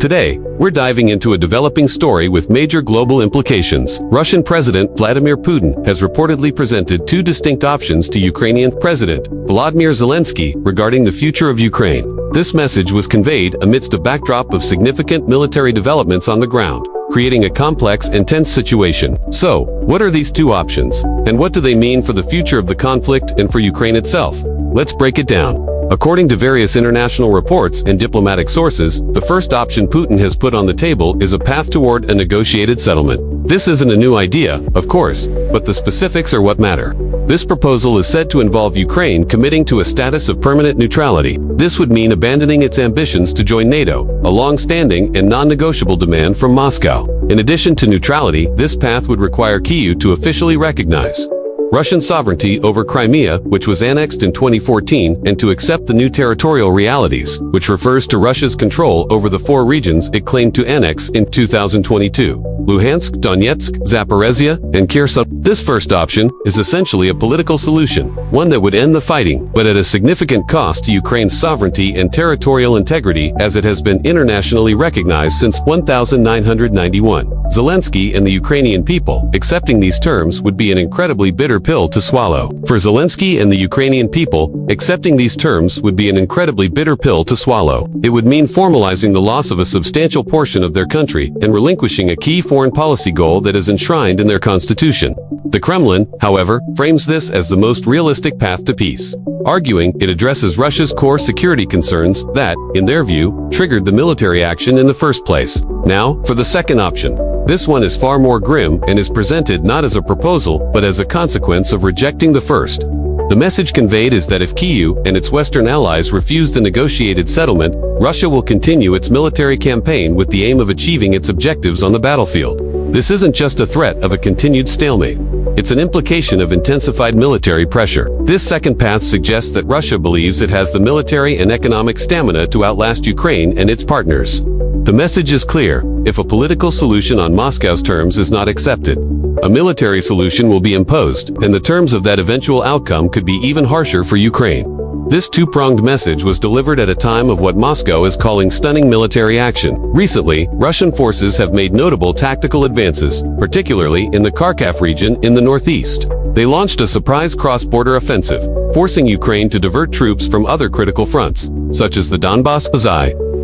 Today, we're diving into a developing story with major global implications. Russian President Vladimir Putin has reportedly presented two distinct options to Ukrainian President Volodymyr Zelensky regarding the future of Ukraine. This message was conveyed amidst a backdrop of significant military developments on the ground, creating a complex and tense situation. So, what are these two options? And what do they mean for the future of the conflict and for Ukraine itself? Let's break it down. According to various international reports and diplomatic sources, the first option Putin has put on the table is a path toward a negotiated settlement. This isn't a new idea, of course, but the specifics are what matter. This proposal is said to involve Ukraine committing to a status of permanent neutrality. This would mean abandoning its ambitions to join NATO, a long-standing and non-negotiable demand from Moscow. In addition to neutrality, this path would require Kyiv to officially recognize Russian sovereignty over Crimea, which was annexed in 2014, and to accept the new territorial realities, which refers to Russia's control over the four regions it claimed to annex in 2022. Luhansk, Donetsk, Zaporizhia, and Kherson. This first option is essentially a political solution, one that would end the fighting, but at a significant cost to Ukraine's sovereignty and territorial integrity as it has been internationally recognized since 1991. Zelensky and the Ukrainian people accepting these terms would be an incredibly bitter pill to swallow. For Zelensky and the Ukrainian people, accepting these terms would be an incredibly bitter pill to swallow. It would mean formalizing the loss of a substantial portion of their country and relinquishing a key foreign policy goal that is enshrined in their constitution. The Kremlin, however, frames this as the most realistic path to peace, arguing it addresses Russia's core security concerns that, in their view, triggered the military action in the first place. Now, for the second option. This one is far more grim and is presented not as a proposal, but as a consequence of rejecting the first. The message conveyed is that if Kyiv and its Western allies refuse the negotiated settlement, Russia will continue its military campaign with the aim of achieving its objectives on the battlefield. This isn't just a threat of a continued stalemate. It's an implication of intensified military pressure. This second path suggests that Russia believes it has the military and economic stamina to outlast Ukraine and its partners. The message is clear: if a political solution on Moscow's terms is not accepted, a military solution will be imposed, and the terms of that eventual outcome could be even harsher for Ukraine. This two-pronged message was delivered at a time of what Moscow is calling stunning military action. Recently, Russian forces have made notable tactical advances, particularly in the Kharkiv region in the northeast. They launched a surprise cross-border offensive, forcing Ukraine to divert troops from other critical fronts, such as the Donbas.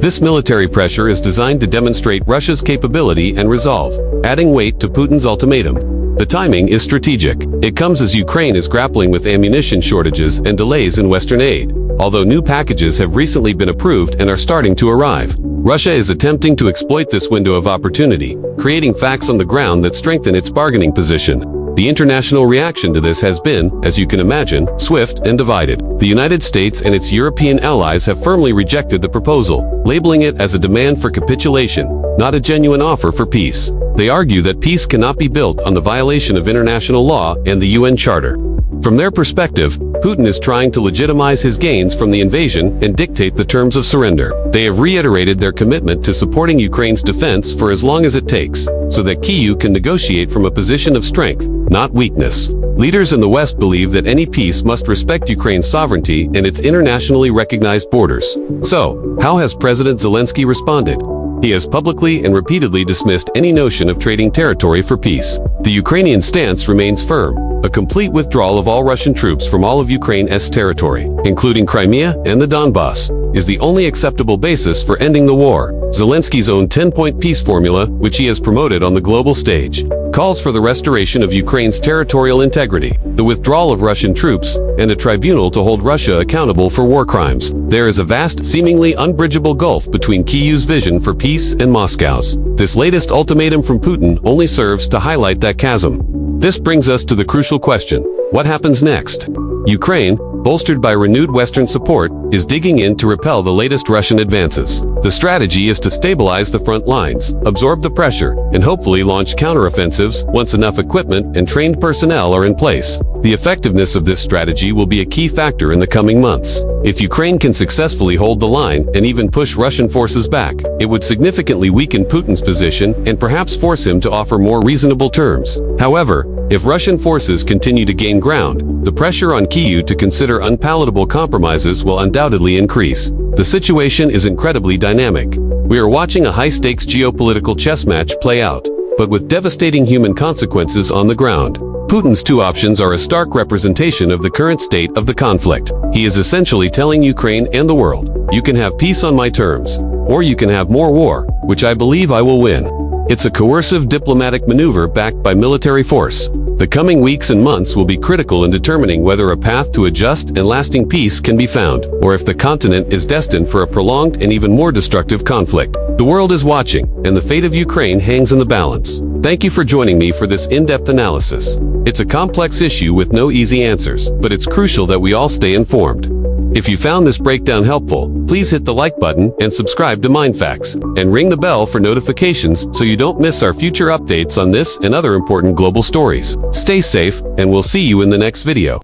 This military pressure is designed to demonstrate Russia's capability and resolve, adding weight to Putin's ultimatum. The timing is strategic. It comes as Ukraine is grappling with ammunition shortages and delays in Western aid. Although new packages have recently been approved and are starting to arrive, Russia is attempting to exploit this window of opportunity, creating facts on the ground that strengthen its bargaining position. The international reaction to this has been, as you can imagine, swift and divided. The United States and its European allies have firmly rejected the proposal, labeling it as a demand for capitulation, not a genuine offer for peace. They argue that peace cannot be built on the violation of international law and the UN Charter. From their perspective, Putin is trying to legitimize his gains from the invasion and dictate the terms of surrender. They have reiterated their commitment to supporting Ukraine's defense for as long as it takes, so that Kyiv can negotiate from a position of strength, not weakness. Leaders in the West believe that any peace must respect Ukraine's sovereignty and its internationally recognized borders. So, how has President Zelensky responded? He has publicly and repeatedly dismissed any notion of trading territory for peace. The Ukrainian stance remains firm: a complete withdrawal of all Russian troops from all of Ukraine's territory, including Crimea and the Donbas, is the only acceptable basis for ending the war. Zelensky's own 10-point peace formula, which he has promoted on the global stage, calls for the restoration of Ukraine's territorial integrity, the withdrawal of Russian troops, and a tribunal to hold Russia accountable for war crimes. There is a vast, seemingly unbridgeable gulf between Kyiv's vision for peace and Moscow's. This latest ultimatum from Putin only serves to highlight that chasm. This brings us to the crucial question: what happens next? Ukraine, bolstered by renewed Western support, is digging in to repel the latest Russian advances. The strategy is to stabilize the front lines, absorb the pressure, and hopefully launch counteroffensives once enough equipment and trained personnel are in place. The effectiveness of this strategy will be a key factor in the coming months. If Ukraine can successfully hold the line and even push Russian forces back, it would significantly weaken Putin's position and perhaps force him to offer more reasonable terms. However, if Russian forces continue to gain ground, the pressure on Kyiv to consider unpalatable compromises will undoubtedly increase. The situation is incredibly dynamic, We are watching a high-stakes geopolitical chess match play out, but with devastating human consequences on the ground. Putin's two options are a stark representation of the current state of the conflict. He is essentially telling Ukraine and the world, you can have peace on my terms, or you can have more war, which I believe I will win. It's a coercive diplomatic maneuver backed by military force. The coming weeks and months will be critical in determining whether a path to a just and lasting peace can be found, or if the continent is destined for a prolonged and even more destructive conflict. The world is watching, and the fate of Ukraine hangs in the balance. Thank you for joining me for this in-depth analysis. It's a complex issue with no easy answers, but it's crucial that we all stay informed. If you found this breakdown helpful, please hit the like button and subscribe to MindFacts, and ring the bell for notifications so you don't miss our future updates on this and other important global stories. Stay safe, and we'll see you in the next video.